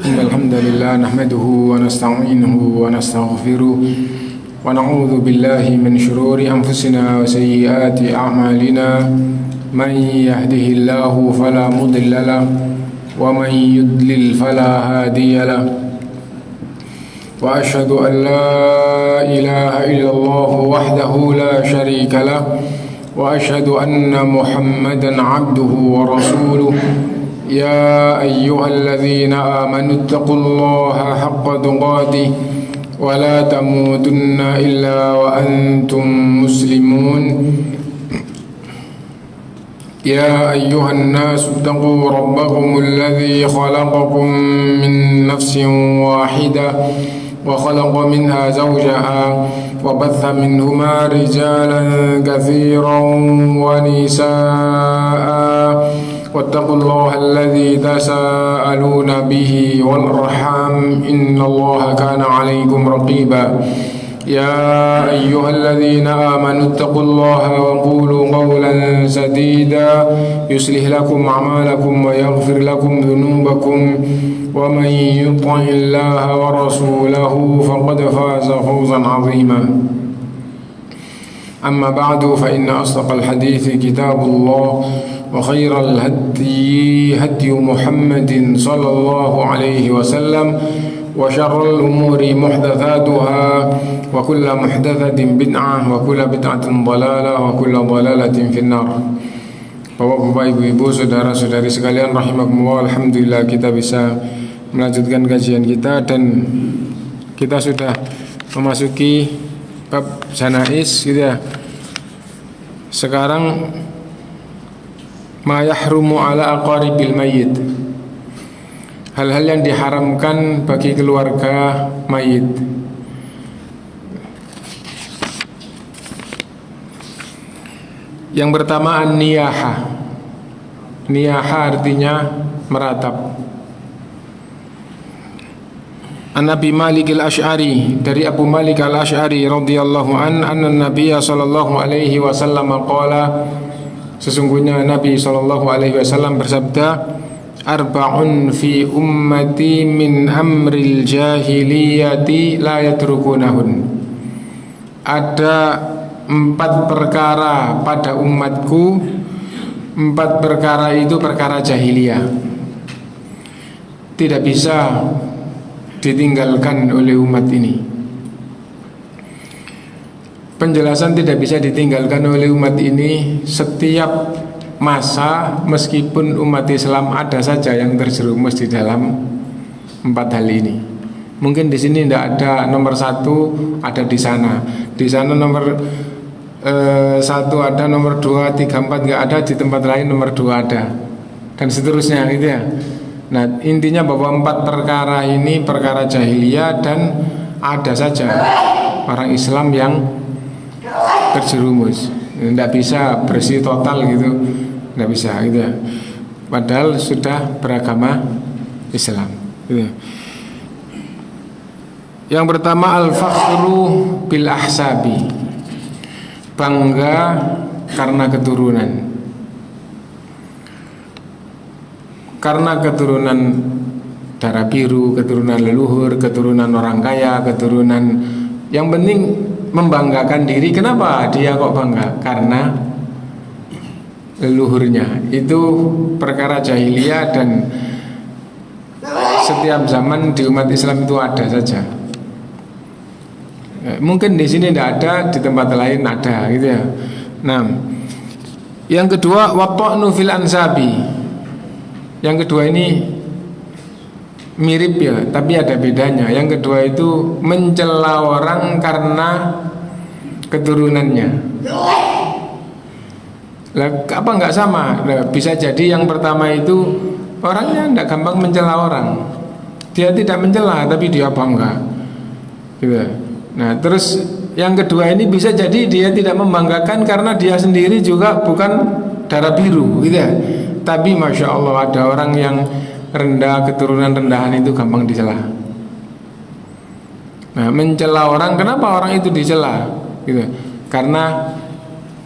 إن الحمد لله نحمده ونستعينه ونستغفره ونعوذ بالله من شرور أنفسنا وسيئات أعمالنا من يهده الله فلا مضل له ومن يضلل فلا هادي له وأشهد أن لا إله إلا الله وحده لا شريك له وأشهد أن محمدا عبده ورسوله يا أيها الذين آمنوا اتقوا الله حق تقاته ولا تموتن إلا وأنتم مسلمون يا أيها الناس اتقوا ربكم الذي خلقكم من نفس واحدة وخلق منها زوجها وبث منهما رجالا كثيرا ونساء واتقوا الله الذي تساءلون به والأرحام إن الله كان عليكم رقيبا يا أيها الذين آمنوا اتقوا الله وقولوا قولا سديدا يصلح لكم أعمالكم ويغفر لكم ذنوبكم ومن يطع الله ورسوله فقد فاز فوزا عظيما أما بعد فإن أصدق الحديث كتاب الله وخير الهدي هدي محمد صلى الله عليه وسلم وشر الأمور محدثاتها وكل محدثة بدعة وكل بدعة ضلالة وكل ضلالة في النار. Bapak-bapak, ibu-ibu, saudara-saudari sekalian rahimakumullah, alhamdulillah kita bisa melanjutkan kajian kita dan kita sudah memasuki bab janais gitu ya. Sekarang ma yahrumu ala aqaribil mayyit, hal-hal yang diharamkan bagi keluarga mayit. Yang pertama an-niyaha. Niyaha artinya meratap. An Abi Malik al-Ash'ari, dari Abu Malik al-Ash'ari radhiyallahu anna Nabiya sallallahu alaihi wasallam qala, sesungguhnya Nabi sallallahu alaihi wasallam bersabda, arba'un fi ummati min amril jahiliyati la yatrukunahun. Ada 4 perkara pada umatku, 4 perkara itu perkara jahiliyah, tidak bisa ditinggalkan oleh umat ini. Penjelasan tidak bisa ditinggalkan oleh umat ini setiap masa, meskipun umat Islam ada saja yang terjerumus di dalam 4 hal ini. Mungkin di sini tidak ada nomor 1, ada di sana. Di sana nomor 1 ada, nomor 2, 3, 4 nggak ada, di tempat lain nomor 2 ada, dan seterusnya gitu ya. Nah, intinya bahwa 4 perkara ini perkara jahiliyah dan ada saja orang Islam yang terjerumus. Tidak bisa bersih total gitu, tidak bisa gitu ya. Padahal sudah beragama Islam gitu ya. Yang pertama al-fakhru bil ahsabi, bangga karena keturunan. Karena keturunan darah biru, keturunan leluhur, keturunan orang kaya, keturunan, yang penting membanggakan diri. Kenapa dia kok bangga? Karena leluhurnya. Itu perkara jahiliyah dan setiap zaman di umat Islam itu ada saja. Mungkin di sini tidak ada, di tempat lain ada gitu ya. Nah, yang kedua watta'nu fil ansabi. Yang kedua ini mirip ya, tapi ada bedanya. Yang kedua itu mencela orang karena keturunannya. Lah, apa nggak sama? Nah, bisa jadi yang pertama itu orangnya tidak gampang mencela orang. Dia tidak mencela, tapi dia bangga gitu. Nah, terus yang kedua ini bisa jadi dia tidak membanggakan karena dia sendiri juga bukan darah biru gitu ya. Tapi Masya Allah ada orang yang rendah, keturunan rendahan itu gampang dicela. Nah, mencela orang, kenapa orang itu dicela gitu? Karena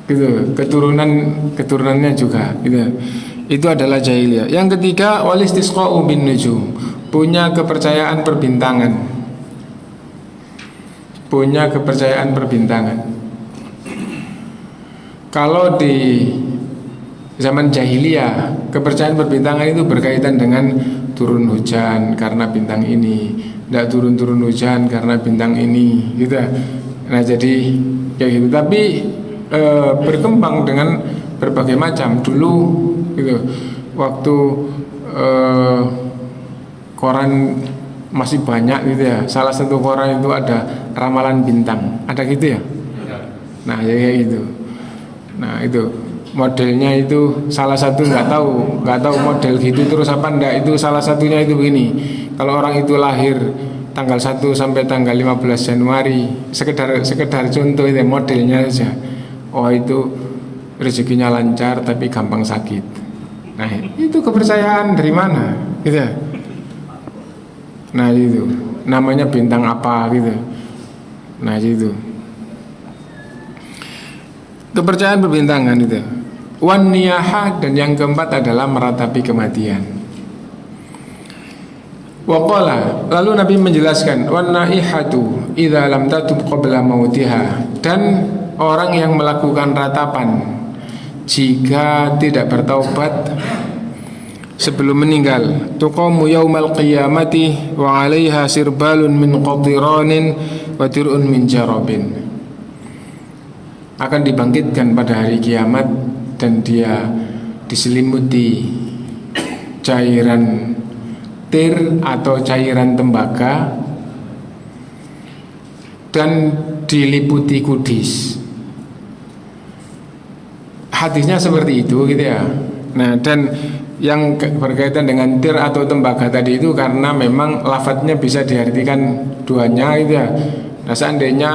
gitu, keturunannya juga gitu. Itu adalah jahiliyah. Yang ketiga walistisqa'u bin nujum, punya kepercayaan perbintangan. Punya kepercayaan perbintangan. Kalau di zaman jahiliyah, kepercayaan perbintangan itu berkaitan dengan turun hujan karena bintang ini, tidak turun hujan karena bintang ini, gitu. Nah jadi kayak gitu. Tapi berkembang dengan berbagai macam. Dulu gitu, waktu koran masih banyak gitu ya, salah satu koran itu ada ramalan bintang, ada gitu ya. Nah ya kayak gitu. Nah itu modelnya itu salah satu nggak tahu model gitu terus apa enggak, itu salah satunya itu begini. Kalau orang itu lahir tanggal 1 sampai tanggal 15 Januari, sekedar contoh itu modelnya saja. Oh itu rezekinya lancar tapi gampang sakit. Nah itu kepercayaan dari mana gitu. Nah itu namanya bintang apa gitu. Nah itu kepercayaan perbintangan itu. Wan niyaha, dan yang keempat adalah meratapi kematian. Waqala, lalu Nabi menjelaskan, wan naihatu idza lam tatub qabla mautiha, dan orang yang melakukan ratapan jika tidak bertaubat sebelum meninggal, tuqamu yaumal qiyamati wa 'alaiha sirbalun min qatiranin wa dir'un min jarabin, akan dibangkitkan pada hari kiamat dan dia diselimuti cairan tir atau cairan tembaga dan diliputi kudis. Hadisnya seperti itu gitu ya. Nah dan yang berkaitan dengan tir atau tembaga tadi itu karena memang lafadznya bisa diartikan duanya gitu ya. Nah seandainya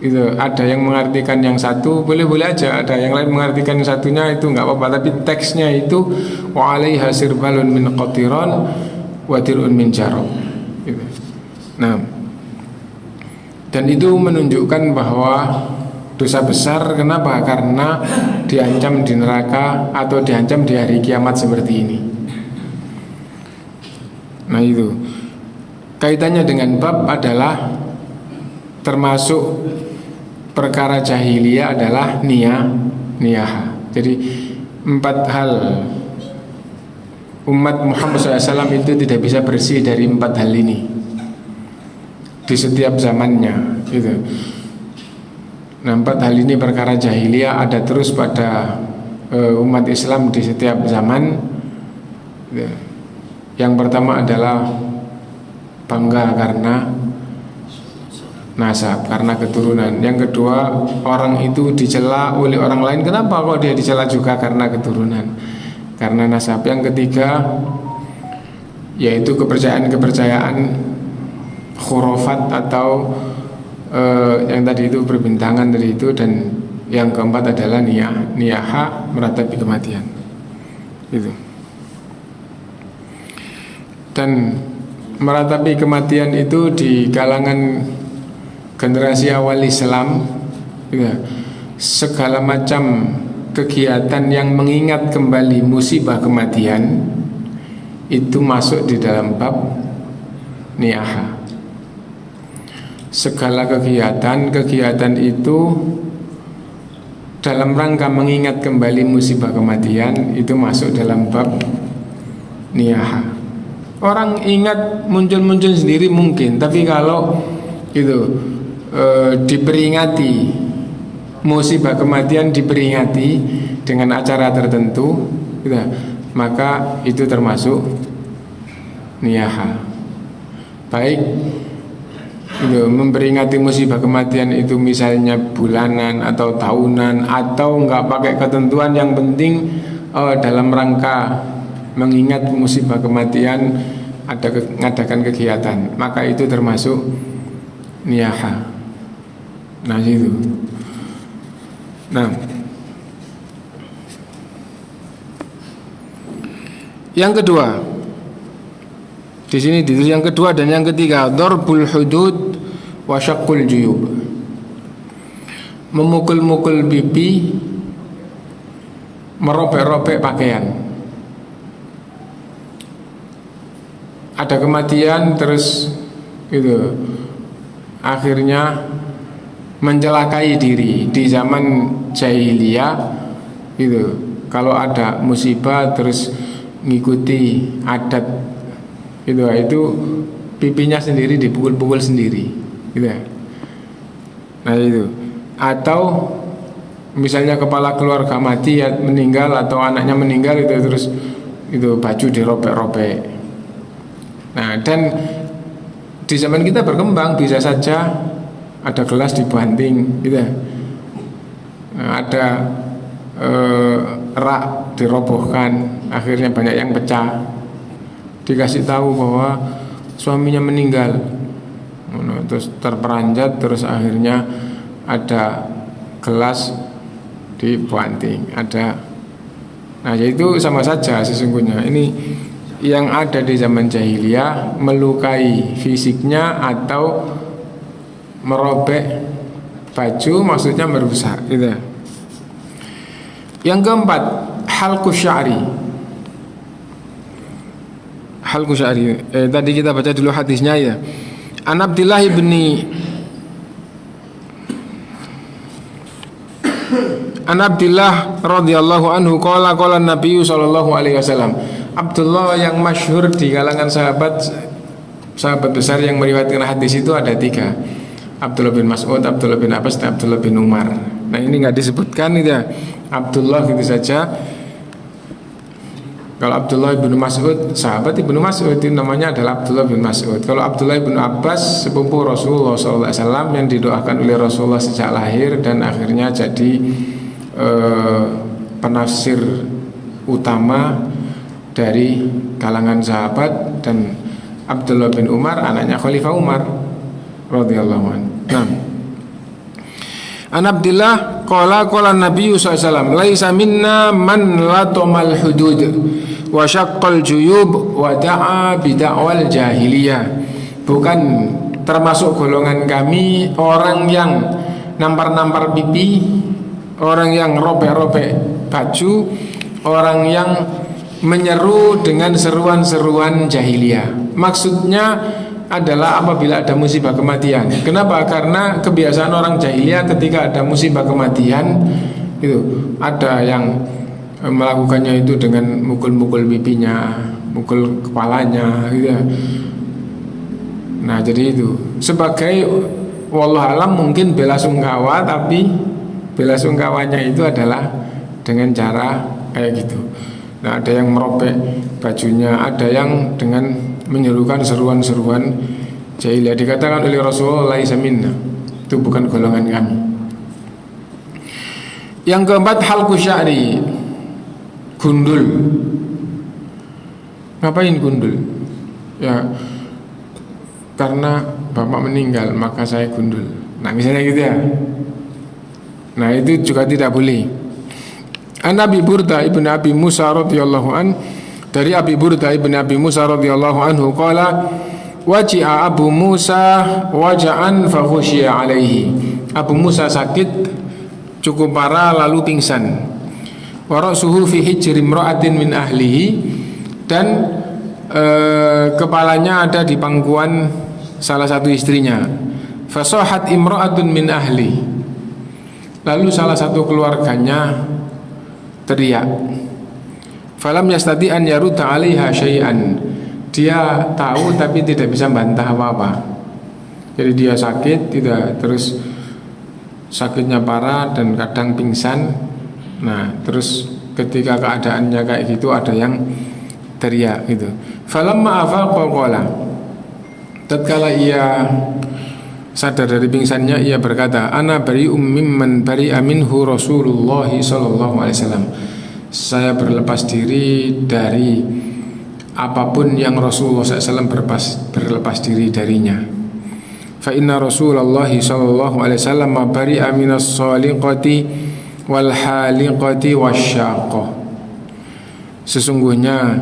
itu ada yang mengartikan yang satu boleh-boleh aja, ada yang lain mengartikan yang satunya itu nggak apa-apa, tapi teksnya itu wa 'alaiha sirbalun min qatiran wa dir'un min jarab gitu. Nah dan itu menunjukkan bahwa dosa besar. Kenapa? Karena diancam di neraka atau diancam di hari kiamat seperti ini. Nah itu kaitannya dengan bab adalah termasuk perkara jahiliyah adalah niyaha. Jadi 4 hal umat Muhammad SAW itu tidak bisa bersih dari 4 hal ini di setiap zamannya gitu. Nah 4 hal ini perkara jahiliyah ada terus pada umat Islam di setiap zaman gitu. Yang pertama adalah bangga karena nasab, karena keturunan. Yang kedua, orang itu dicela oleh orang lain. Kenapa kok dia dicela juga? Karena keturunan, karena nasab. Yang ketiga yaitu kepercayaan khurafat atau yang tadi itu perbintangan tadi itu. Dan yang keempat adalah niyaha, meratapi kematian itu. Dan meratapi kematian itu di kalangan generasi awal Islam ya, segala macam kegiatan yang mengingat kembali musibah kematian itu masuk di dalam bab niyaha. Segala kegiatan itu dalam rangka mengingat kembali musibah kematian itu masuk dalam bab niyaha. Orang ingat muncul-muncul sendiri mungkin, tapi kalau itu diperingati musibah kematian, diperingati dengan acara tertentu gitu, maka itu termasuk niyaha. Baik itu memperingati musibah kematian itu misalnya bulanan atau tahunan atau enggak pakai ketentuan, yang penting dalam rangka mengingat musibah kematian ada mengadakan kegiatan, maka itu termasuk niyaha. Nah itu. Nah, yang kedua di sini ditulis yang kedua dan yang ketiga, darbul hudud wa syaqqul juyub, memukul-mukul pipi, merobek-robek pakaian. ada kematian terus itu akhirnya mencelakai diri di zaman jahiliyah itu. Kalau ada musibah terus ngikuti adat itu pipinya sendiri dipukul-pukul sendiri gitu ya. Nah itu. Atau misalnya kepala keluarga mati ya, meninggal atau anaknya meninggal itu terus itu baju dirobek-robek. Nah, dan di zaman kita berkembang bisa saja ada gelas dibanting gitu ya. Nah, ada rak dirobohkan, akhirnya banyak yang pecah. Dikasih tahu bahwa suaminya meninggal, terus terperanjat, terus akhirnya ada gelas dibanting, ada. Nah, itu sama saja sesungguhnya. Ini yang ada di zaman jahiliyah melukai fisiknya atau merobek baju, maksudnya merusak gitu. Yang keempat, halqu sya'ri. Halqu sya'ri. Tadi kita baca dulu hadisnya ya. An Abdillah radhiyallahu anhu qala Nabi sallallahu alaihi wasallam. Abdullah yang masyhur di kalangan sahabat besar yang meriwayatkan hadis itu ada 3. Abdullah bin Mas'ud, Abdullah bin Abbas, dan Abdullah bin Umar. Nah, ini nggak disebutkan itu ya. Abdullah gitu saja. Kalau Abdullah bin Mas'ud, sahabat Ibnu Mas'ud, itu namanya adalah Abdullah bin Mas'ud. Kalau Abdullah bin Abbas, sepupu Rasulullah SAW yang didoakan oleh Rasulullah sejak lahir dan akhirnya jadi penafsir utama dari kalangan sahabat. Dan Abdullah bin Umar anaknya Khalifah Umar radhiyallahu anhu. Nah, An Abdillah qala Nabi sallallahu alaihi wasallam laisa minna man latamal hudud wa syaqqal juyub wa da'a bi da'wal jahiliyah. Bukan termasuk golongan kami orang yang nampar-nampar pipi, orang yang robek-robek baju, orang yang menyeru dengan seruan-seruan jahiliyah. Maksudnya adalah apabila ada musibah kematian. Kenapa? Karena kebiasaan orang jahiliyah ketika ada musibah kematian itu ada yang melakukannya itu dengan mukul-mukul pipinya, mukul kepalanya gitu ya. Nah, jadi itu sebagai wallah alam mungkin bela sungkawa, tapi bela sungkawanya itu adalah dengan cara kayak gitu. Nah, ada yang merobek bajunya, ada yang dengan menyerukan seruan-seruan jahiliyah. Dikatakan oleh Rasulullah laisa minna, itu bukan golongan kami. Yang keempat, halqu sya'ri, gundul. Ngapain gundul? Ya, karena bapak meninggal maka saya gundul. Nah, misalnya gitu ya. Nah, itu juga tidak boleh. An Abi Burda ibn Abi Musa radhiyallahu an, dari Abi Burda ibn Abi Musa radhiyallahu anhu qala waji'a Abu Musa waja'an fa khusyiya alaihi. Abu Musa sakit cukup parah lalu pingsan. Wa ra'suhu fi hijri imra'atin min ahlihi, dan kepalanya ada di pangkuan salah satu istrinya. Fasahat imra'atun min ahli, lalu salah satu keluarganya teriak. Falam yastati an yarudda 'alaiha syai'an, dia tahu tapi tidak bisa bantah apa-apa. Jadi dia sakit, tidak, terus sakitnya parah dan kadang pingsan. Nah, terus ketika keadaannya kayak gitu ada yang teriak gitu. Falamma afaqa qala, tatkala ia sadar dari pingsannya, ia berkata, ana bari'um mimman bari'a minhu Rasulullah sallallahu alaihi wasallam. Saya berlepas diri dari apapun yang Rasulullah SAW berlepas diri darinya. Fa inna Rasulullah sallallahu alaihi wasallam bari'a minas saliqati wal haliqati wasyaqah. Sesungguhnya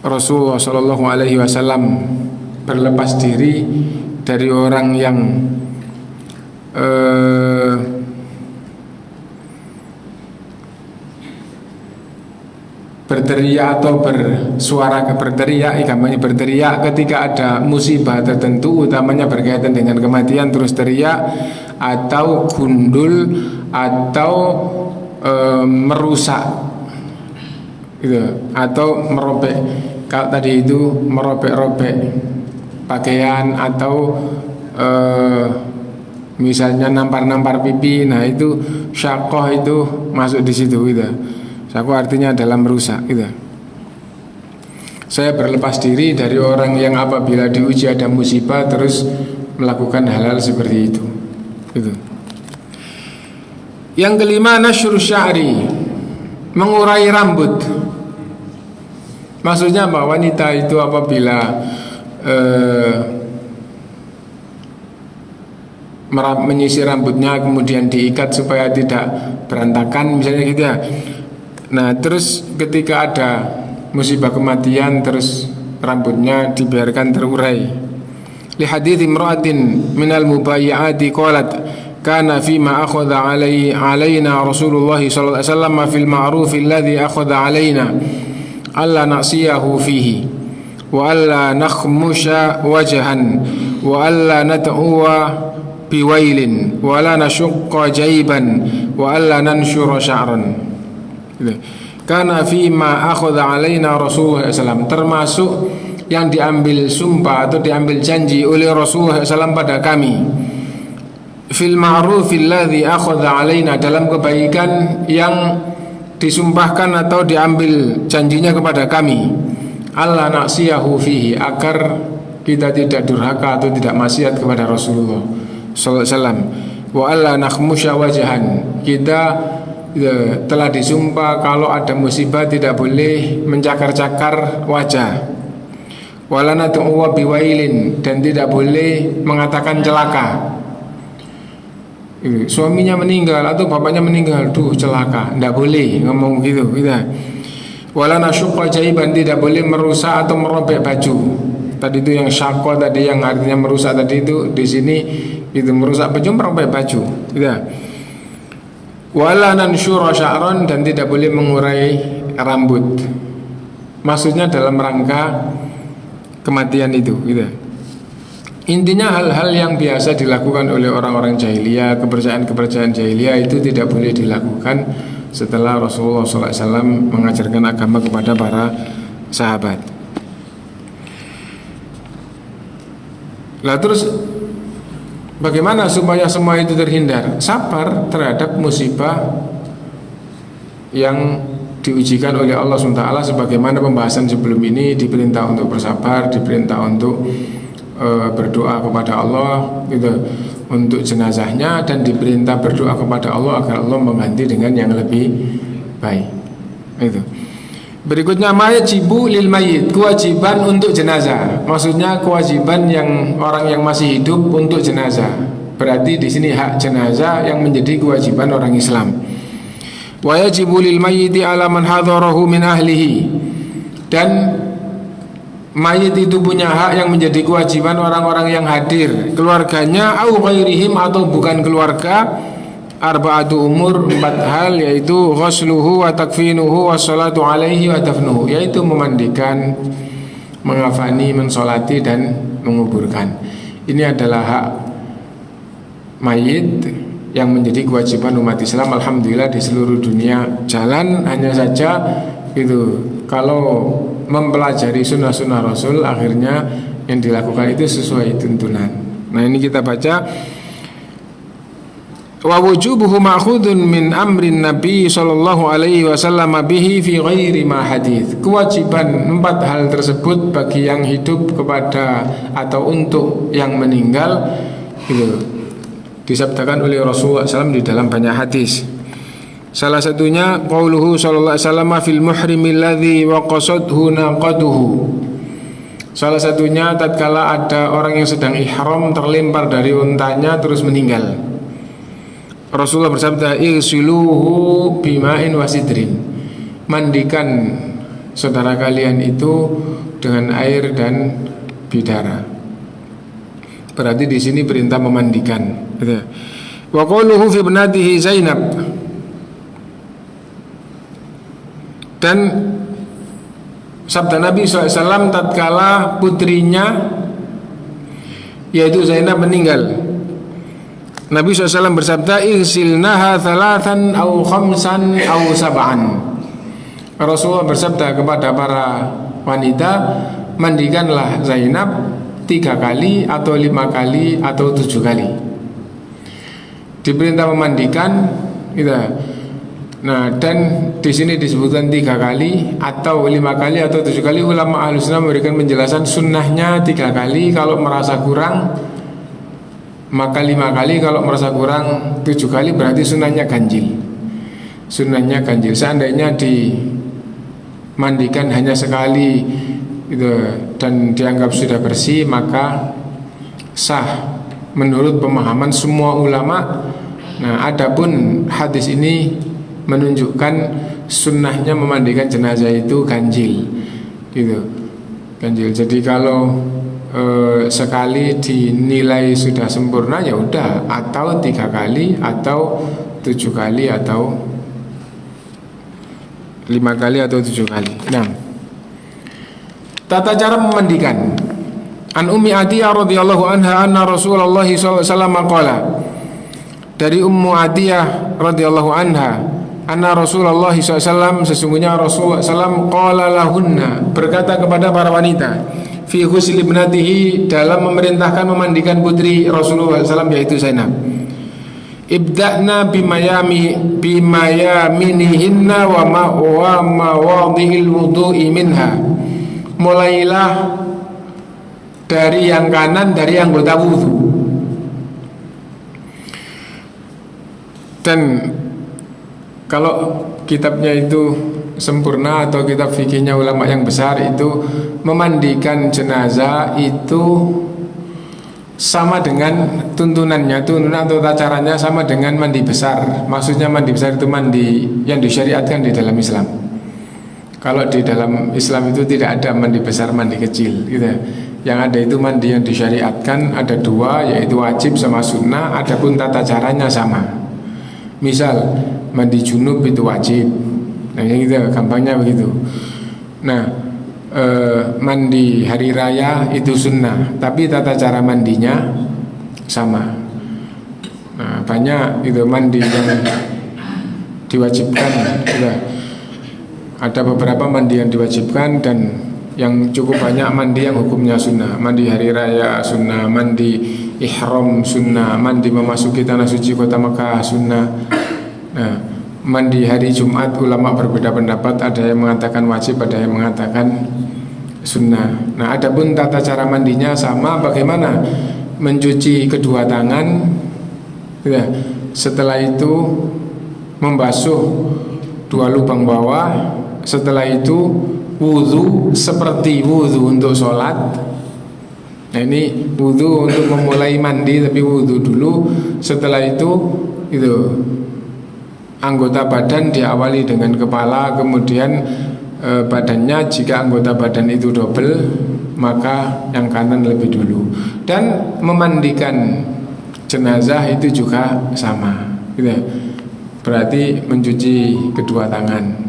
Rasulullah sallallahu alaihi wasallam berlepas diri dari orang yang berteriak atau bersuara berteriak, ikamanya berteriak ketika ada musibah tertentu, utamanya berkaitan dengan kematian, terus teriak, atau gundul, atau merusak gitu, atau merobek. Kalau tadi itu merobek-robek pakaian, atau misalnya nampar-nampar pipi, nah itu syakoh itu masuk di situ gitu. Syakoh artinya adalah merusak gitu. Saya berlepas diri dari orang yang apabila diuji ada musibah terus melakukan hal-hal seperti itu gitu. Yang kelima, nasyur sya'ri, mengurai rambut. Maksudnya apa? Wanita itu apabila menyisir rambutnya kemudian diikat supaya tidak berantakan misalnya gitu ya. Nah terus ketika ada musibah kematian terus rambutnya dibiarkan terurai. Li hadits imra'atin minal mubayyi'ati qalat kana fima akhadha alaina Rasulullah sallallahu alaihi wasallam fil ma'ruf alladhi akhadha alaina alla na'siyahu fihi wa alla nakhmusha wajhan wa alla nat'uwa biwailin wa la nashqa jaiban wa alla nanshura sya'ran. Karena fima akhadha alaina Rasulullah SAW, termasuk yang diambil sumpah atau diambil janji oleh Rasulullah SAW pada kami, fil ma'ruf alladhi akhadha alaina, dalam kebaikan yang disumpahkan atau diambil janjinya kepada kami, alla na'siyahu fihi, agar kita tidak durhaka atau tidak maksiat kepada Rasulullah sallallahu alaihi wasallam, wa alla nakhmusha wajhan, kita telah disumpah kalau ada musibah tidak boleh mencakar-cakar wajah, wala natu'wa biwailin, dan tidak boleh mengatakan celaka. Suaminya meninggal atau bapaknya meninggal, duh celaka, tidak boleh ngomong gitu gitu. Wala nasyqa jaiban, tidak boleh merusak atau merobek baju. Tadi itu yang syaqqa tadi, yang artinya merusak tadi itu, di sini itu merusak baju, merobek baju gitu. Wala nansyura sya'ran, dan tidak boleh mengurai rambut. Maksudnya dalam rangka kematian itu gitu. Intinya hal-hal yang biasa dilakukan oleh orang-orang jahiliyah, kepercayaan-kepercayaan jahiliyah itu tidak boleh dilakukan setelah Rasulullah SAW mengajarkan agama kepada para sahabat. Lah terus bagaimana supaya semua itu terhindar? Sabar terhadap musibah yang diujikan oleh Allah SWT. Sebagaimana pembahasan sebelum ini, diperintah untuk bersabar, diperintah untuk berdoa kepada Allah gitu, untuk jenazahnya, dan diperintah berdoa kepada Allah agar Allah mengganti dengan yang lebih baik itu. Berikutnya, mayajibu lil mayit, kewajiban untuk jenazah. Maksudnya kewajiban yang orang yang masih hidup untuk jenazah. Berarti di sini hak jenazah yang menjadi kewajiban orang Islam. Wa yajibu lil mayyiti ala man hadarahu min ahlihi, dan mayit itu punya hak yang menjadi kewajiban orang-orang yang hadir, keluarganya, au ghairihim, atau bukan keluarga. Arba'atu umur, 4 hal, yaitu ghusluhu wa takfinuhu wa salatu alaihi wa dafnuhu, yaitu memandikan, mengafani, mensolati, dan menguburkan. Ini adalah hak mayit yang menjadi kewajiban umat Islam. Alhamdulillah di seluruh dunia jalan, hanya saja itu kalau mempelajari sunnah-sunnah Rasul, akhirnya yang dilakukan itu sesuai tuntunan. Nah ini kita baca, wa wujubuhu ma'khudun min amrin Nabi sallallahu alaihi wasallam bihi fi ghairi ma hadits. Kewajiban 4 hal tersebut bagi yang hidup kepada atau untuk yang meninggal itu disabdakan oleh Rasulullah SAW di dalam banyak hadis. Salah satunya qauluhu sallallahu alaihi wasallam fil muhrimil ladzi waqasadhu naqaduhu. Salah satunya tatkala ada orang yang sedang ihram terlempar dari untanya terus meninggal. Rasulullah bersabda, "Igsiluhu bima'in wasidrin." Mandikan saudara kalian itu dengan air dan bidara. Berarti di sini perintah memandikan. Wa qauluhu fi ibnatihi Zainab. Dan sabda Nabi SAW tatkala putrinya yaitu Zainab meninggal. Nabi SAW bersabda, "Igsilnaha thalathan au khamsan au sab'an." Rasulullah bersabda kepada para wanita, mandikanlah Zainab 3 kali atau 5 kali atau 7 kali. Diperintah memandikan gitu. Nah, dan di sini disebutkan 3 kali atau 5 kali atau 7 kali. Ulama Ahlussunnah memberikan penjelasan sunnahnya 3 kali, kalau merasa kurang maka 5 kali, kalau merasa kurang 7 kali, berarti sunnahnya ganjil. Sunnahnya ganjil. Seandainya dimandikan hanya sekali gitu, dan dianggap sudah bersih, maka sah menurut pemahaman semua ulama. Nah, adapun hadis ini menunjukkan sunnahnya memandikan jenazah itu ganjil gitu, ganjil. Jadi kalau sekali dinilai sudah sempurna, ya udah, atau 3 kali atau 7 kali atau 5 kali atau 7 kali. Nah, tata cara memandikan. An Ummi Atiyah radhiyallahu anha anna Rasulullah sallallahu alaihi wasallam qala. Dari Ummu Atiyah radhiyallahu anha, anna Rasulullah SAW, sesungguhnya Rasulullah SAW qala lahunna, berkata kepada para wanita, fi ghusli ibnatihi, dalam memerintahkan memandikan putri Rasulullah SAW yaitu Zainab. Ibda'na bimayaminihinna wa mawadhil wudu'i minha. Mulailah dari yang kanan, dari anggota wudhu. Dan kalau kitabnya itu sempurna atau kitab fikihnya ulama yang besar itu, memandikan jenazah itu sama dengan tuntunan atau caranya sama dengan mandi besar. Maksudnya mandi besar itu mandi yang disyariatkan di dalam Islam. Kalau di dalam Islam itu tidak ada mandi besar, mandi kecil gitu. Yang ada itu mandi yang disyariatkan, ada 2, yaitu wajib sama sunnah. Adapun tata caranya sama. Misal mandi junub itu wajib. Nah, yang gitu, gampangnya begitu. Nah, mandi hari raya itu sunnah, tapi tata cara mandinya sama. Nah, banyak itu mandi yang diwajibkan juga. Ada beberapa mandi yang diwajibkan, dan yang cukup banyak mandi yang hukumnya sunnah. Mandi hari raya sunnah, mandi ihram sunnah, mandi memasuki tanah suci kota Mekah sunnah. Nah, mandi hari Jumat ulama berbeda pendapat, ada yang mengatakan wajib, ada yang mengatakan sunnah. Nah, adapun tata cara mandinya sama. Bagaimana? Mencuci kedua tangan ya. Setelah itu membasuh 2 lubang bawah. Setelah itu wudhu seperti wudhu untuk sholat. Nah, ini wudhu untuk memulai mandi, tapi wudhu dulu. Setelah itu anggota badan diawali dengan kepala, kemudian badannya. Jika anggota badan itu double, maka yang kanan lebih dulu. Dan memandikan jenazah itu juga sama gitu. Berarti mencuci kedua tangan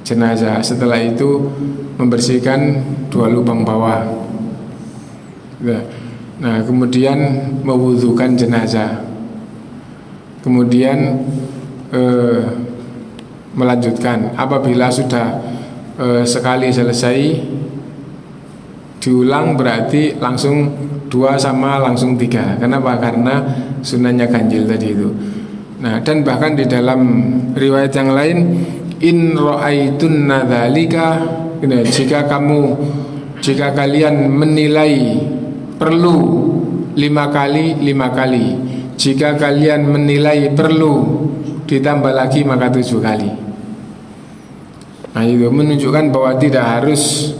jenazah. Setelah itu membersihkan 2 lubang bawah gitu. Nah, kemudian mewudukan jenazah. Kemudian melanjutkan. Apabila sudah sekali selesai, diulang, berarti langsung 2 sama langsung 3. Kenapa? Karena sunnahnya ganjil tadi itu. Nah, dan bahkan di dalam riwayat yang lain, in ra'aitunna dzalika, jika kalian menilai perlu 5 kali 5 kali. Jika kalian menilai perlu ditambah lagi, maka 7 kali. Nah, itu menunjukkan bahwa tidak harus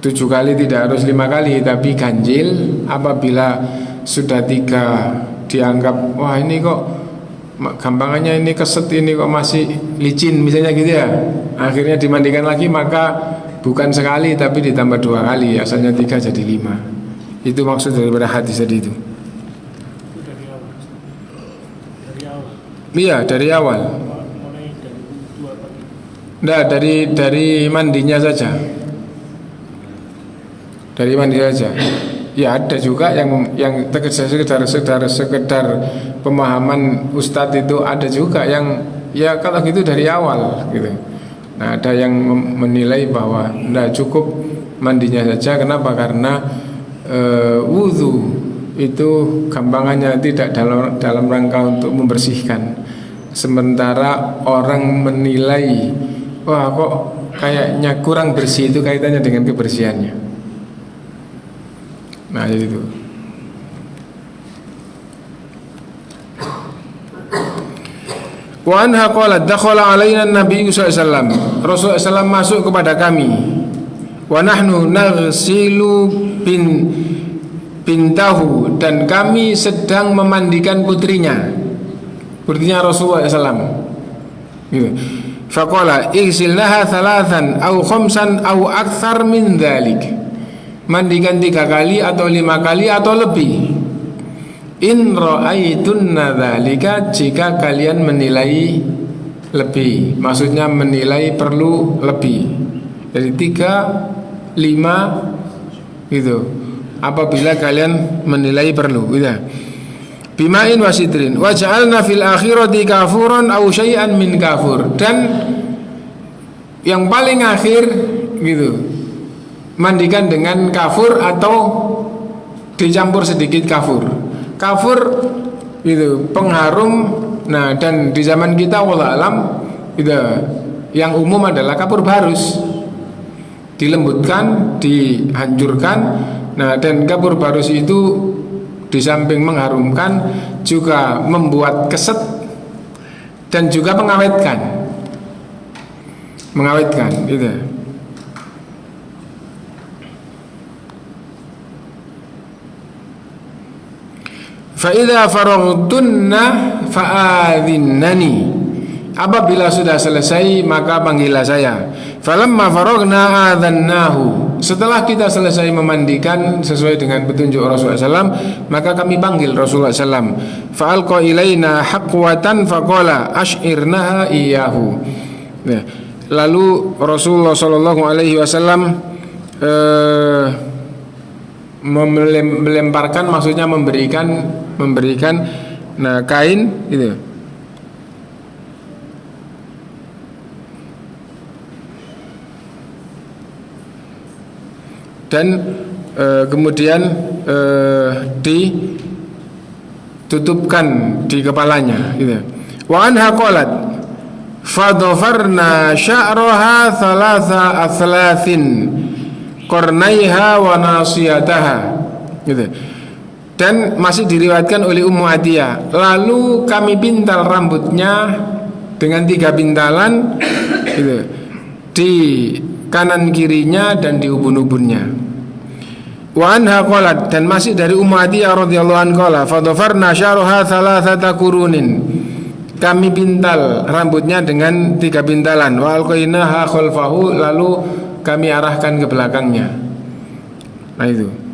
7 kali, tidak harus 5 kali, tapi ganjil. Apabila sudah 3 dianggap, wah ini kok gampangannya ini keset, ini kok masih licin misalnya gitu ya, akhirnya dimandikan lagi, maka bukan sekali tapi ditambah 2 kali. Asalnya 3 jadi 5. Itu maksud daripada hadis tadi itu. Iya, dari awal. Nah, dari mandinya saja. Dari mandi saja. Ya ada juga yang sekedar pemahaman Ustadz itu, ada juga yang ya kalau gitu dari awal gitu. Nah ada yang menilai bahwa tidak cukup mandinya saja. Kenapa? Karena wudhu itu gampangannya tidak dalam rangka untuk membersihkan. Sementara orang menilai, wah kok kayaknya kurang bersih, itu kaitannya dengan kebersihannya. Nah itu. Wa anha qalat dakhala alaina an-nabiy sallallahu alaihi wasallam. Rasulullah SAW masuk kepada kami. Wa nahnu naghsilu bintahu, dan kami sedang memandikan putrinya Rasulullah SAW. Gitu. Faqala igsilnaha thalathan aw khamsan aw akthar min dzalik. Mandikan 3 kali atau 5 kali atau lebih. In ra'aitunna dzalika, jika kalian menilai lebih, maksudnya menilai perlu lebih. Dari 3, 5 gitu. Apabila kalian menilai perlu gitu. Bima'in wasidrin wa ja'alna fil akhirati kafuran aw syai'an min kafur, dan yang paling akhir gitu, mandikan dengan kafur atau dicampur sedikit kafur. Kafur itu pengharum. Nah dan di zaman kita wallahu alam itu yang umum adalah kapur barus, dilembutkan, dihancurkan. Nah dan kapur barus itu di samping mengharumkan juga membuat keset dan juga mengawetkan gitu. Fa'idha faragtunna fa'adhinnani, apabila sudah selesai maka panggillah saya. Falamma faragna adhannahu, setelah kita selesai memandikan sesuai dengan petunjuk Rasulullah SAW, maka kami panggil Rasulullah SAW. Fa'alqa ilaina haqwatan faqala ash'irnaha iyahu. Nah, lalu Rasulullah SAW melemparkan, maksudnya memberikan nah kain gitu. Dan kemudian ditutupkan di kepalanya gitu. Wa anha qalat fadhafarna sya'raha thalatha athlafin qarnaiha wa nasiyataha gitu. Dan masih diriwayatkan oleh Ummu Atiyah, lalu kami pintal rambutnya dengan 3 pintalan gitu, di kanan kirinya dan di ubun-ubunnya. Wa anha qalat, dan masih dari Ummu Atiyah radhiyallahu anha, fadhafarna sya'raha thalathata qurunin, kami pintal rambutnya dengan 3 pintalan. Wa alqainaha khalfahu, lalu kami arahkan ke belakangnya. Nah itu.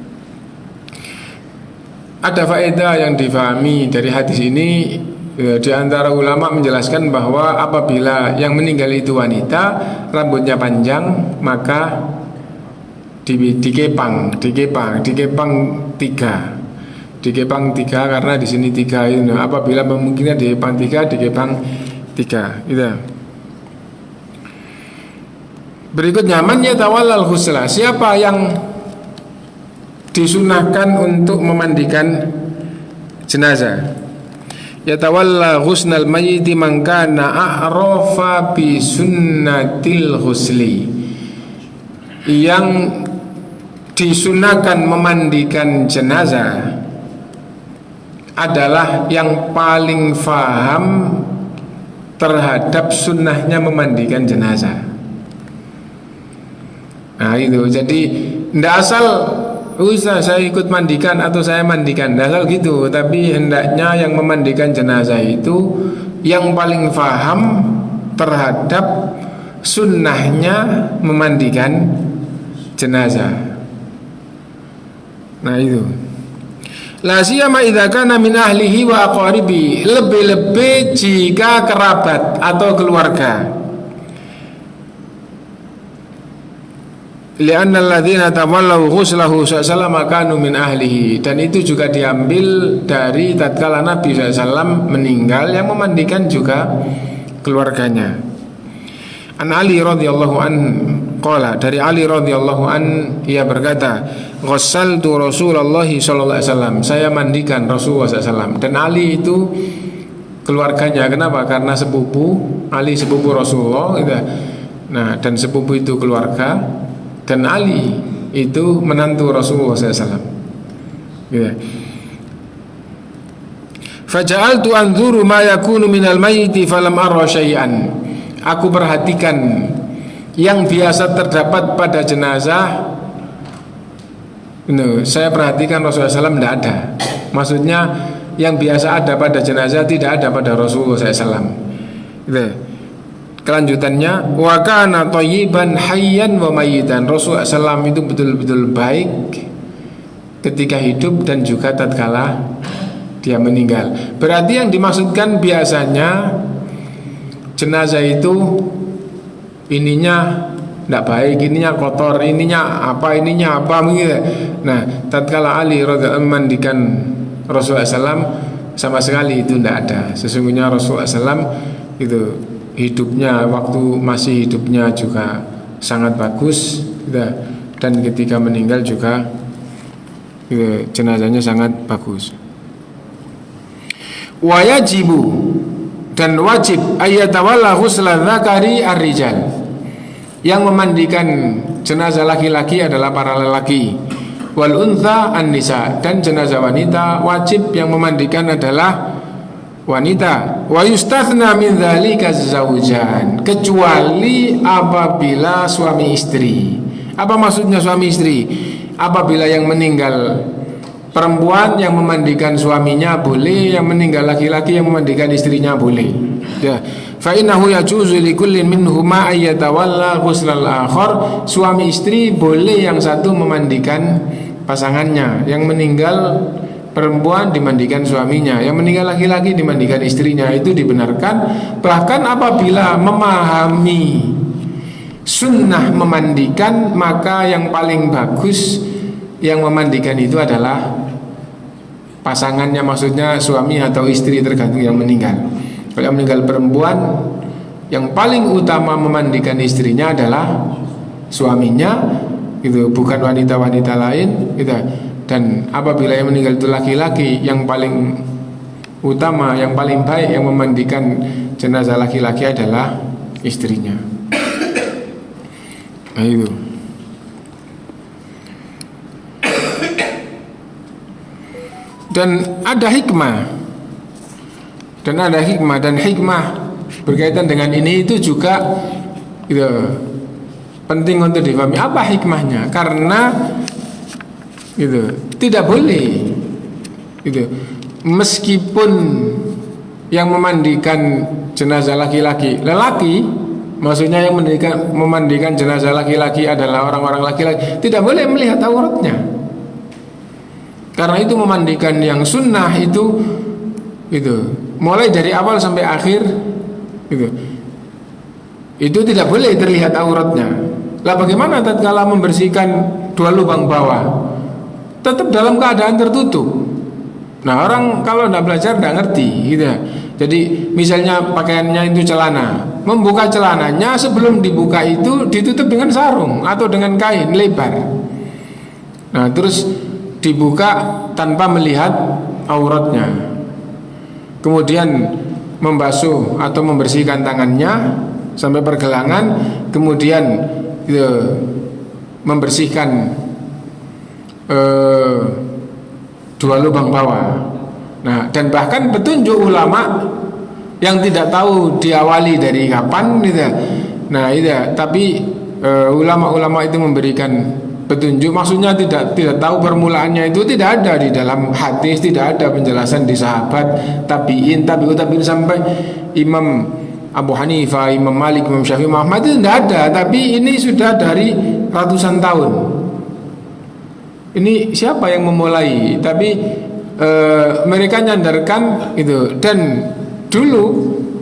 Ada faedah yang difahami dari hadis ini. Di antara ulama menjelaskan bahwa apabila yang meninggal itu wanita, rambutnya panjang, maka dikepang 3. Dikepang 3 karena di sini 3 itu. Apabila memungkinkan dikepang 3, dikepang 3 gitu. Berikutnya, man yatawallal ghusla, siapa yang disunahkan untuk memandikan jenazah. Yatawalla ghusnal mayyiti man kana a'rafa bi sunnatil ghusli, yang disunahkan memandikan jenazah adalah yang paling faham terhadap sunnahnya memandikan jenazah. Nah itu, jadi tidak asal Ustaz saya ikut mandikan atau saya mandikan, tidak asal gitu. Tapi hendaknya yang memandikan jenazah itu yang paling faham terhadap sunnahnya memandikan jenazah. Nah itu. La siyama idza kana min ahlihi wa aqaribi, lebih-lebih jika kerabat atau keluarga. li'anna alladhina tawallaw ghuslahu sallallahu kanu min ahlihi, dan itu juga diambil dari tatkala Nabi SAW meninggal yang memandikan juga keluarganya. An Ali radhiyallahu an qala, dari Ali radhiyallahu an ia berkata, ghassaltu Rasulullah sallallahu alaihi wasallam, saya mandikan Rasulullah SAW. Dan Ali itu keluarganya, kenapa? Karena sepupu, Ali sepupu Rasulullah gitu. Nah, dan sepupu itu keluarga, dan Ali itu menantu Rasulullah SAW gitu. Faja'altu anzuru ma yakunu minal mayyiti falam arra syai'an. Aku perhatikan yang biasa terdapat pada jenazah. Saya perhatikan Rasulullah SAW tidak ada. Maksudnya yang biasa ada pada jenazah tidak ada pada Rasulullah SAW. Gitu. Kelanjutannya, wa kana thayyiban hayyan wa mayyitan. Rasulullah SAW itu betul-betul baik ketika hidup dan juga tatkala dia meninggal. Berarti yang dimaksudkan biasanya jenazah itu ininya tidak baik, ininya kotor, ininya apa begitu. Nah, tatkala Ali radhiyallahu anhu mandikan Rasulullah SAW, sama sekali itu tidak ada. Sesungguhnya Rasulullah SAW itu hidupnya, waktu masih hidupnya juga sangat bagus, dan ketika meninggal juga jenazahnya sangat bagus. Wajibu, dan wajib ayyatawalla ghusla dzakari ar-rijal, yang memandikan jenazah laki-laki adalah para lelaki, wal untha an-nisa, dan jenazah wanita wajib yang memandikan adalah wanita. Wa yustathna min dzalika zaujan, kecuali apabila suami istri. Apa maksudnya suami istri? Apabila yang meninggal perempuan yang memandikan suaminya boleh, yang meninggal laki-laki yang memandikan istrinya boleh. Ya, fa innahu yajuzu likullin minhuma ayyatawalla ghuslal akhar. Suami istri boleh yang satu memandikan pasangannya, yang meninggal perempuan dimandikan suaminya, yang meninggal laki-laki dimandikan istrinya. Itu dibenarkan. Bahkan apabila memahami sunnah memandikan, maka yang paling bagus yang memandikan itu adalah pasangannya, maksudnya suami atau istri, tergantung yang meninggal. Kalau yang meninggal perempuan, yang paling utama memandikan istrinya adalah suaminya, itu bukan wanita-wanita lain gitu. Dan apabila yang meninggal itu laki-laki, yang paling utama, yang paling baik yang memandikan jenazah laki-laki adalah istrinya. Nah itu. Dan ada hikmah, dan hikmah berkaitan dengan ini itu juga gitu, penting untuk dipahami. Apa hikmahnya? Karena gitu, tidak boleh gitu, meskipun yang memandikan jenazah laki-laki, maksudnya yang memandikan jenazah laki-laki adalah orang-orang laki-laki, tidak boleh melihat auratnya. Karena itu memandikan yang sunnah itu mulai dari awal sampai akhir itu tidak boleh terlihat auratnya. Lah bagaimana tatkala membersihkan dua lubang bawah? Tetap dalam keadaan tertutup. Nah, orang kalau tidak belajar tidak ngerti gitu. Jadi misalnya pakaiannya itu celana, membuka celananya sebelum dibuka itu ditutup dengan sarung atau dengan kain lebar. Nah, terus dibuka tanpa melihat auratnya. Kemudian membasuh atau membersihkan tangannya sampai pergelangan, kemudian membersihkan dua lubang bawah. Nah, dan bahkan petunjuk ulama yang tidak tahu diawali dari kapan gitu. Nah, itu tapi ulama-ulama itu memberikan petunjuk, maksudnya tidak tahu permulaannya, itu tidak ada di dalam hadis, tidak ada penjelasan di sahabat, tabi'in sampai Imam Abu Hanifah, Imam Malik, Imam Syafi'i, Muhammad, itu tidak ada. Tapi ini sudah dari ratusan tahun. Ini siapa yang memulai? Tapi mereka nyandarkan itu. Dan dulu,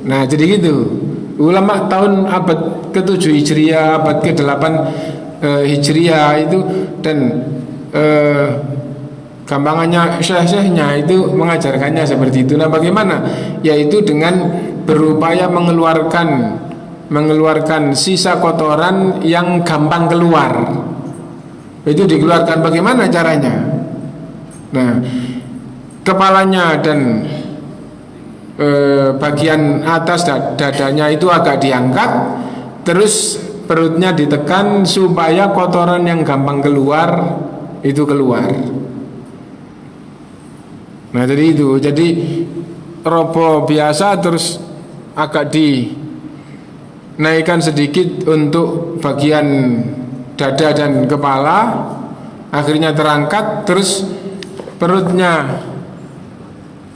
nah jadi gitu, ulama tahun abad ke-7 Hijriah, abad ke-8 Hijriah itu, dan gampangannya syekh-syekhnya itu mengajarkannya seperti itu. Nah, bagaimana? Yaitu dengan berupaya mengeluarkan sisa kotoran yang gampang keluar. Itu dikeluarkan bagaimana caranya? Nah, kepalanya dan bagian atas dadanya itu agak diangkat, terus perutnya ditekan supaya kotoran yang gampang keluar itu keluar. Nah, jadi robo biasa terus agak dinaikkan sedikit untuk bagian dada dan kepala, akhirnya terangkat, terus perutnya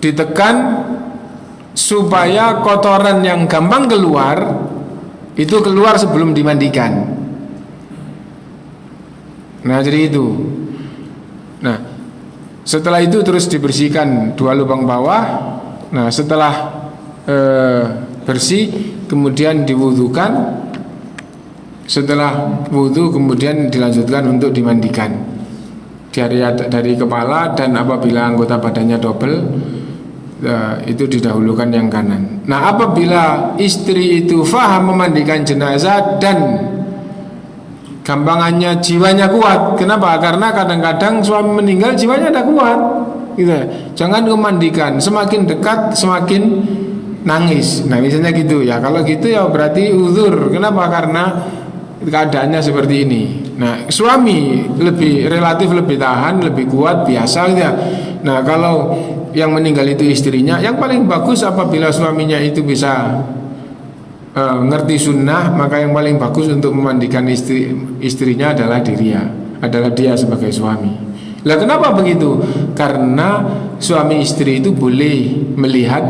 ditekan supaya kotoran yang gampang keluar itu keluar sebelum dimandikan. Nah, jadi itu. Nah, setelah itu terus dibersihkan 2 lubang bawah. Nah, setelah bersih kemudian diwudukan. Setelah wudu kemudian dilanjutkan untuk dimandikan dari kepala, dan apabila anggota badannya double, itu didahulukan yang kanan. Nah, apabila istri itu faham memandikan jenazah dan gampangannya jiwanya kuat. Kenapa? Karena kadang-kadang suami meninggal jiwanya tidak kuat gitu. Jangan memandikan, semakin dekat semakin nangis. Nah, misalnya gitu ya. Kalau gitu ya berarti uzur. Kenapa? Karena keadaannya seperti ini. Nah, suami relatif lebih tahan, lebih kuat, biasa gitu ya. Nah, kalau yang meninggal itu istrinya, yang paling bagus apabila suaminya itu bisa ngerti sunnah, maka yang paling bagus untuk memandikan istrinya adalah dia sebagai suami. Lah, kenapa begitu? Karena suami istri itu boleh melihat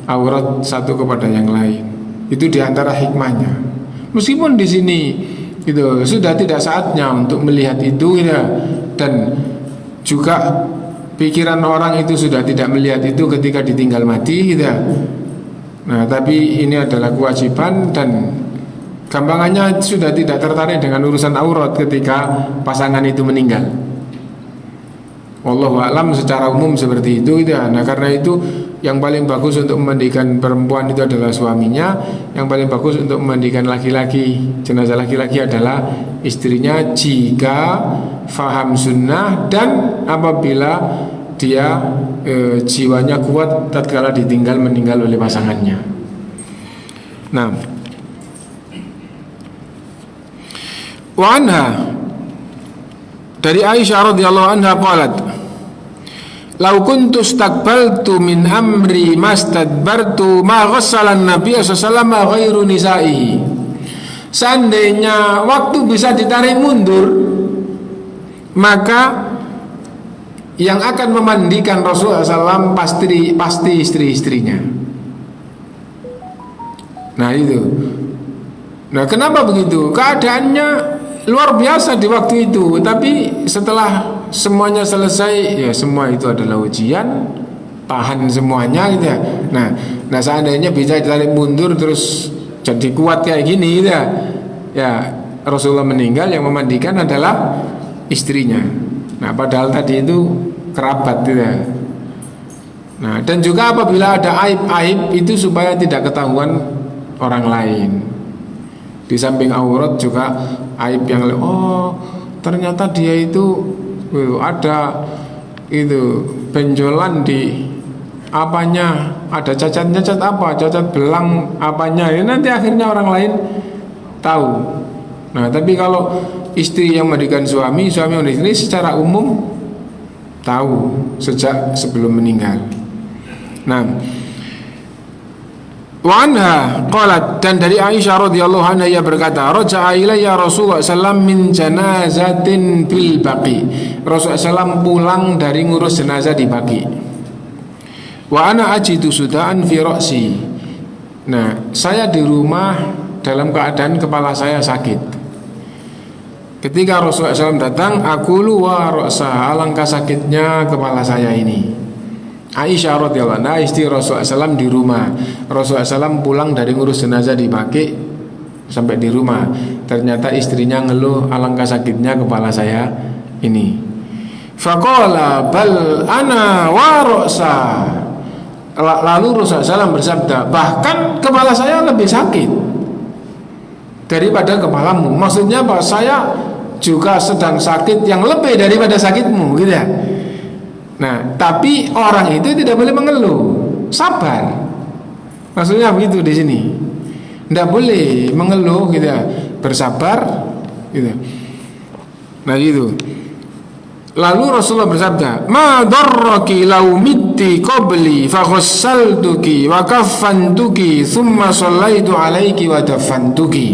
aurat satu kepada yang lain. Itu diantara hikmahnya. Meskipun di sini itu sudah tidak saatnya untuk melihat itu ya, dan juga pikiran orang itu sudah tidak melihat itu ketika ditinggal mati gitu ya. Nah, tapi ini adalah kewajiban, dan gampangannya sudah tidak tertarik dengan urusan aurat ketika pasangan itu meninggal. Wallahu a'lam, secara umum seperti itu gitu ya. Nah, karena itu yang paling bagus untuk memandikan perempuan itu adalah suaminya. Yang paling bagus untuk memandikan laki-laki, jenazah laki-laki adalah istrinya, jika faham sunnah dan apabila dia jiwanya kuat tatkala meninggal oleh pasangannya. Nah, wa anha, dari Aisyah radhiyallahu anha qalat, "Lau kuntu istaqbaltu min amri mastadbartu ma ghassala an-nabiy sallallahu alaihi wasallam ghairu nisa'ihi." Seandainya waktu bisa ditarik mundur, maka yang akan memandikan Rasulullah SAW pasti istri-istrinya. Nah, itu. Nah, kenapa begitu? Keadaannya luar biasa di waktu itu, tapi setelah semuanya selesai, ya semua itu adalah ujian, tahan semuanya gitu ya. Nah, seandainya bisa ditarik mundur terus jadi kuat kayak gini gitu ya. Ya, Rasulullah meninggal, yang memandikan adalah istrinya. Nah, padahal tadi itu kerabat gitu ya. Nah, dan juga apabila ada aib-aib itu supaya tidak ketahuan orang lain. Di samping aurat juga aib yang ternyata dia itu ada itu benjolan di apanya, ada cacat apa, cacat belang apanya, ya nanti akhirnya orang lain tahu. Nah, tapi kalau istri yang memandikan suami memandikan istri secara umum tahu sejak sebelum meninggal. Nah, wa anha qalat, dan dari Aisyah radhiyallahu anha ia berkata, raja'a ilayya Rasulullah sallam min janazatin bil Baqi. Rasulullah sallam pulang dari ngurus jenazah di Baqi. Wa ana ajidu sudaan fi ra'si. Nah, saya di rumah dalam keadaan kepala saya sakit. Ketika Rasulullah SAW datang, aku luar ra'sah, alangkah sakitnya kepala saya ini. Aisyah radhiyallahu anha, istri Rasulullah SAW di rumah. Rasulullah SAW pulang dari ngurus jenazah di Baqi sampai di rumah ternyata istrinya ngeluh alangkah sakitnya kepala saya ini. Faqala bal ana wa ra'sa. Lalu Rasulullah SAW bersabda, bahkan kepala saya lebih sakit daripada kepalamu. Maksudnya bahwa saya juga sedang sakit yang lebih daripada sakitmu, gitu ya. Nah, tapi orang itu tidak boleh mengeluh, sabar. Maksudnya begitu di sini. Tidak boleh mengeluh, gitu ya. Bersabar, gitu. Nah, gitu. Lalu Rasulullah bersabda, "Ma darraki law mitti qabli fa ghassaltuki wa kaffantuki thumma shallaitu 'alaiki wa dafantuki."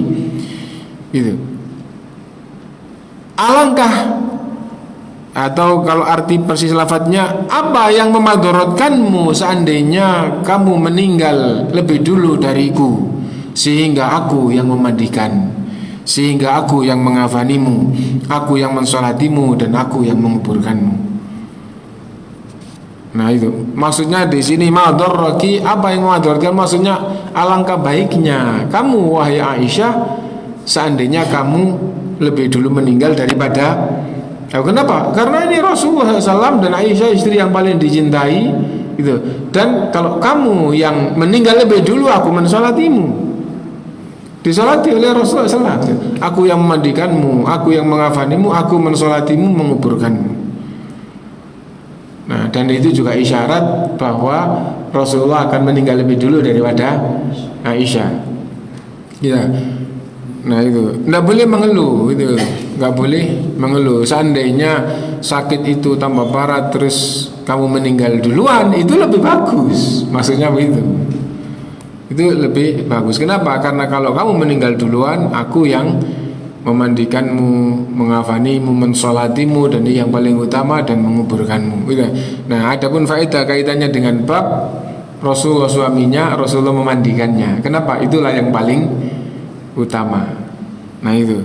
Gitu. Alangkah, atau kalau arti persis lafadznya, apa yang memadorotkanmu seandainya kamu meninggal lebih dulu dariku, sehingga aku yang memandikan, sehingga aku yang mengafanimu, aku yang mensolatimu, dan aku yang menguburkanmu. Nah itu maksudnya di sini madorraki, apa yang memadorotkan, maksudnya alangkah baiknya kamu wahai Aisyah seandainya kamu lebih dulu meninggal daripada aku. Kenapa? Karena ini Rasulullah SAW dan Aisyah istri yang paling dicintai gitu. Dan kalau kamu yang meninggal lebih dulu, aku mensolatimu, disolati oleh Rasulullah SAW. Aku yang memandikanmu, aku yang mengafanimu, aku mensolatimu, menguburkanmu. Nah, dan itu juga isyarat bahwa Rasulullah akan meninggal lebih dulu daripada Aisyah. Ya. Nah itu, tidak boleh mengeluh, itu nggak boleh mengeluh. Seandainya sakit itu tambah parah terus kamu meninggal duluan, itu lebih bagus. Maksudnya begitu. Itu lebih bagus. Kenapa? Karena kalau kamu meninggal duluan, aku yang memandikanmu, mengafanimu, mensolatimu, dan yang paling utama dan menguburkanmu. Nah, adapun faedah kaitannya dengan bab Rasulullah suaminya, Rasulullah memandikannya. Kenapa? Itulah yang paling utama. Nah itu.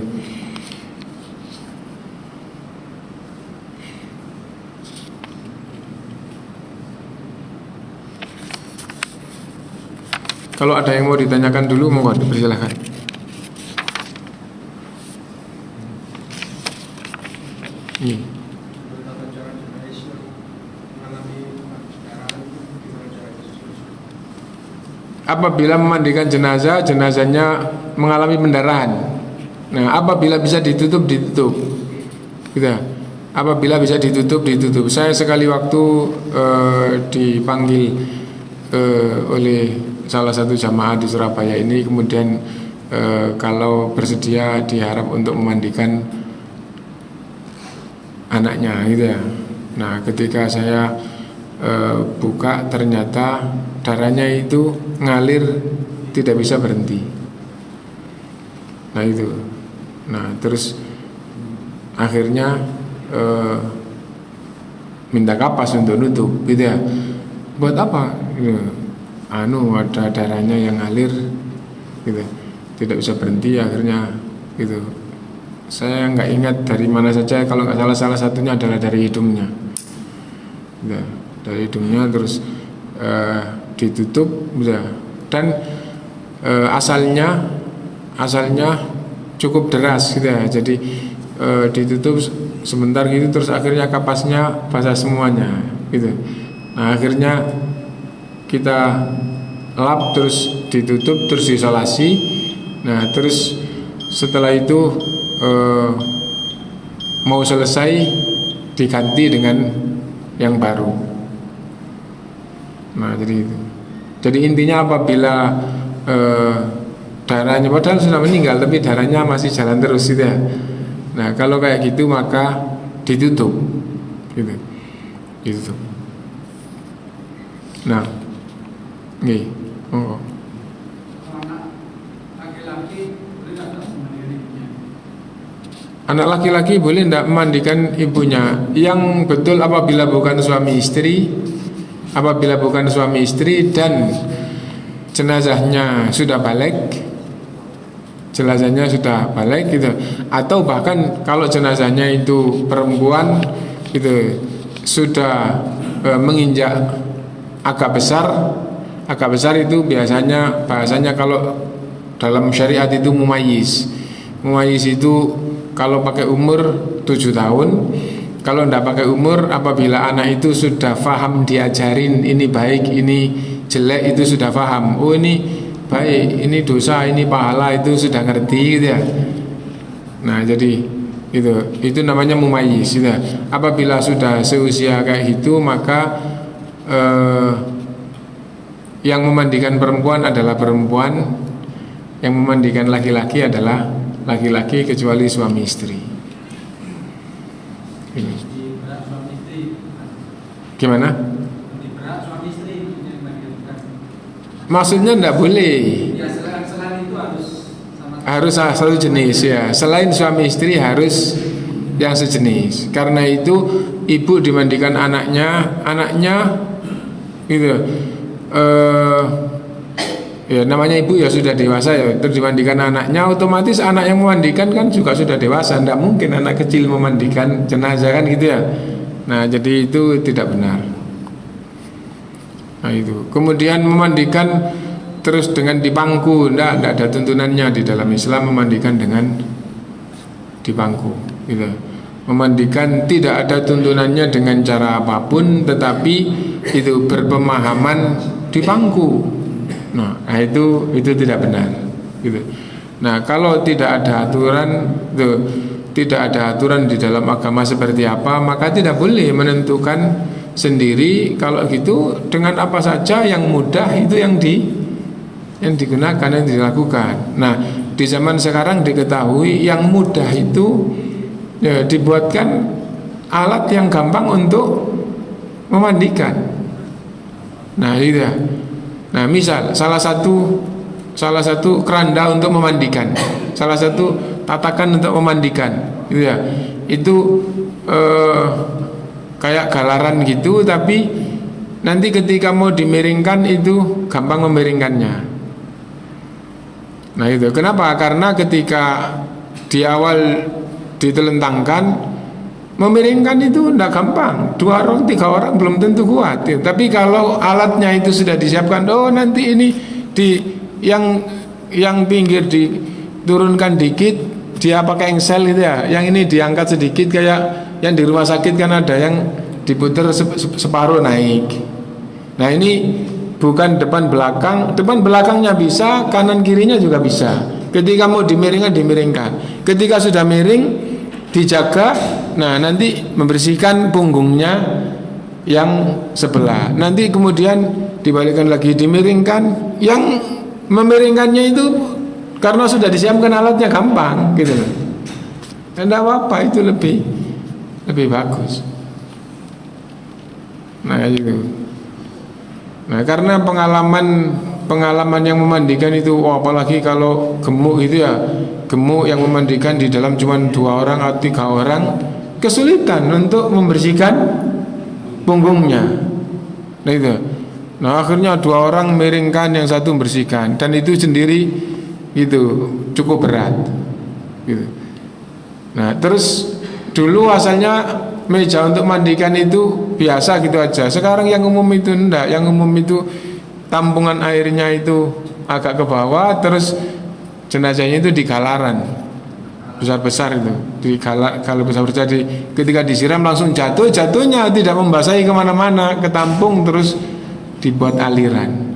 Kalau ada yang mau ditanyakan dulu, mohon dipersilakan. Apabila memandikan jenazah, jenazahnya mengalami pendarahan. Nah, apabila bisa ditutup, ditutup. Gitu. Apabila bisa ditutup, ditutup. Saya sekali waktu dipanggil oleh salah satu jamaah di Surabaya ini, kemudian kalau bersedia diharap untuk memandikan anaknya, gitu ya. Nah, ketika saya buka, ternyata darahnya itu ngalir tidak bisa berhenti. Nah itu. Nah terus akhirnya minta kapas untuk nutup, gitu ya. Buat apa? Gitu. Ada darahnya yang ngalir, gitu, tidak bisa berhenti. Akhirnya gitu. Saya nggak ingat dari mana saja. Kalau nggak salah satunya adalah dari hidungnya. Gitu. Dari hidungnya terus ditutup, gitu. Dan asalnya cukup deras, gitu ya. Jadi ditutup sebentar gitu, terus akhirnya kapasnya basah semuanya, gitu. Nah akhirnya kita lap, terus ditutup, terus diisolasi. Nah terus setelah itu mau selesai diganti dengan yang baru. Nah jadi itu. Jadi intinya apabila darahnya padahal sudah meninggal tapi darahnya masih jalan terus, gitu ya. Nah kalau kayak gitu maka ditutup, gitu, ditutup. Nah, nih, anak laki-laki boleh tidak memandikan ibunya? Yang betul apabila bukan suami istri, apabila bukan suami istri dan jenazahnya sudah balik, jenazahnya sudah balik, gitu. Atau bahkan kalau jenazahnya itu perempuan, gitu, sudah agak besar itu biasanya bahasanya kalau dalam syariat itu mumayyiz. Mumayyiz itu kalau pakai umur 7 tahun. Kalau tidak pakai umur, apabila anak itu sudah faham diajarin ini baik, ini jelek, itu sudah faham. Oh ini baik, ini dosa, ini pahala, itu sudah ngerti gitu ya. Nah jadi itu namanya mumayyiz gitu ya. Apabila sudah seusia kayak gitu, maka yang memandikan perempuan adalah perempuan, yang memandikan laki-laki adalah laki-laki, kecuali suami istri. Gimana? Maksudnya tidak boleh. Selain itu harus satu jenis ya. Selain suami istri harus yang sejenis. Karena itu ibu dimandikan anaknya gitu. Ya namanya ibu ya sudah dewasa ya, terus dimandikan anaknya, otomatis anak yang memandikan kan juga sudah dewasa. Tidak mungkin anak kecil memandikan jenazah kan gitu ya. Nah jadi itu tidak benar. Nah itu kemudian memandikan terus dengan dipangku, tidak ada tuntunannya di dalam Islam memandikan dengan dipangku gitu. Memandikan tidak ada tuntunannya dengan cara apapun, tetapi itu berpemahaman dipangku. Nah itu tidak benar gitu. Nah kalau tidak ada aturan tidak ada aturan di dalam agama seperti apa, maka tidak boleh menentukan sendiri. Kalau gitu dengan apa saja yang mudah itu yang digunakan, yang dilakukan. Nah di zaman sekarang diketahui yang mudah itu ya, dibuatkan alat yang gampang untuk memandikan. Nah itu ya. Nah misal salah satu keranda untuk memandikan, salah satu tatakan untuk memandikan gitu ya. Itu kayak galaran gitu, tapi nanti ketika mau dimiringkan itu gampang memiringkannya. Nah itu kenapa? Karena ketika di awal ditelentangkan, memiringkan itu tidak gampang. 2 orang 3 orang belum tentu kuat ya. Tapi kalau alatnya itu sudah disiapkan, oh nanti ini yang pinggir diturunkan dikit, dia pakai engsel gitu ya. Yang ini diangkat sedikit, kayak yang di rumah sakit kan ada yang diputer separuh naik. Nah ini bukan depan belakangnya bisa, kanan kirinya juga bisa. Ketika mau dimiringkan. Ketika sudah miring dijaga, nah nanti membersihkan punggungnya yang sebelah. Nanti kemudian dibalikkan lagi, dimiringkan. Yang memiringkannya itu karena sudah disiapkan alatnya gampang gitu loh. Tidak apa-apa, itu lebih bagus. Nah itu. Nah karena pengalaman yang memandikan itu, apalagi kalau gemuk itu ya, gemuk yang memandikan di dalam cuma 2 orang atau 3 orang, kesulitan untuk membersihkan punggungnya. Nah itu. Nah akhirnya 2 orang miringkan, yang satu membersihkan, dan itu sendiri itu cukup berat gitu. Nah terus dulu asalnya meja untuk mandikan itu biasa gitu aja. Sekarang yang umum itu enggak, yang umum itu tampungan airnya itu agak ke bawah, terus jenazahnya itu di galaran besar-besar itu, kalau besar-besar, ketika disiram langsung jatuhnya tidak membasahi kemana-mana, ketampung terus dibuat aliran.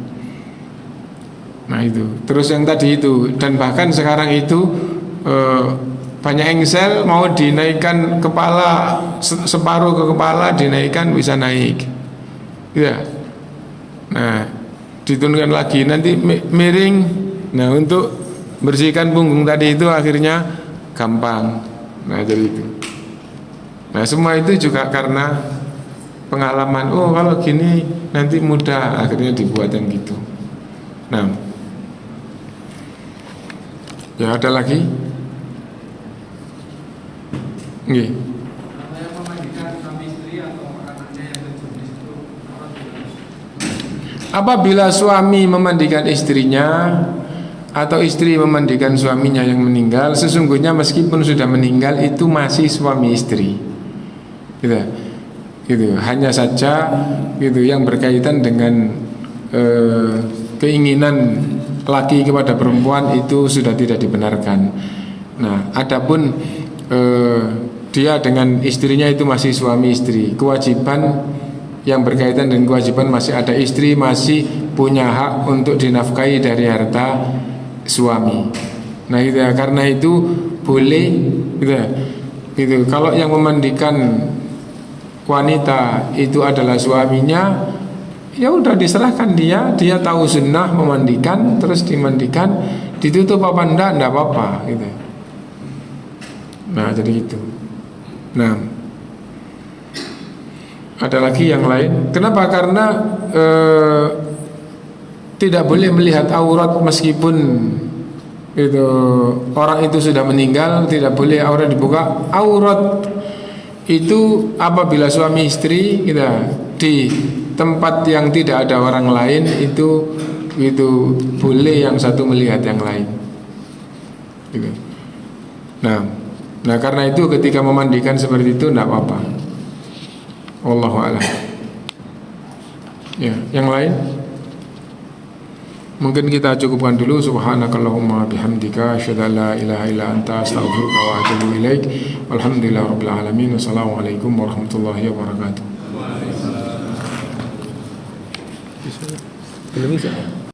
Nah itu, terus yang tadi itu, dan bahkan sekarang itu banyak engsel, mau dinaikkan kepala separuh ke kepala, dinaikkan bisa naik ya. Nah diturunkan lagi, nanti miring. Nah untuk bersihkan punggung tadi itu akhirnya gampang. Nah jadi itu. Nah semua itu juga karena pengalaman. Oh kalau gini nanti mudah, akhirnya dibuat yang gitu. Nah ya ada lagi. Nggih. Apabila suami memandikan istrinya atau istri memandikan suaminya yang meninggal, sesungguhnya meskipun sudah meninggal itu masih suami istri. Gitu. Hanya saja gitu yang berkaitan dengan keinginan laki kepada perempuan itu sudah tidak dibenarkan. Nah, adapun dia dengan istrinya itu masih suami istri, kewajiban yang berkaitan dengan kewajiban masih ada, istri masih punya hak untuk dinafkahi dari harta suami. Nah itu ya, karena itu boleh gitu ya. Gitu. Kalau yang memandikan wanita itu adalah suaminya, ya udah diserahkan dia tahu sunnah memandikan, terus dimandikan, ditutup apa enggak apa-apa gitu. Nah jadi gitu. Nah ada lagi yang lain. Kenapa? Karena tidak boleh melihat aurat meskipun itu orang itu sudah meninggal, tidak boleh aurat dibuka. Aurat itu apabila suami istri gitu, di tempat yang tidak ada orang lain itu boleh yang satu melihat yang lain gitu. Nah karena itu ketika memandikan seperti itu tidak apa-apa. Wallahu a'lam. Ya, yang lain mungkin kita cukupkan dulu. Subhanakallahumma bihamdika asyhadu an la ilaha illa anta astaghfiruka wa atubu ilaik. Walhamdulillahirabbil alamin. Wassalamualaikum warahmatullahi wabarakatuh. Belum bisa.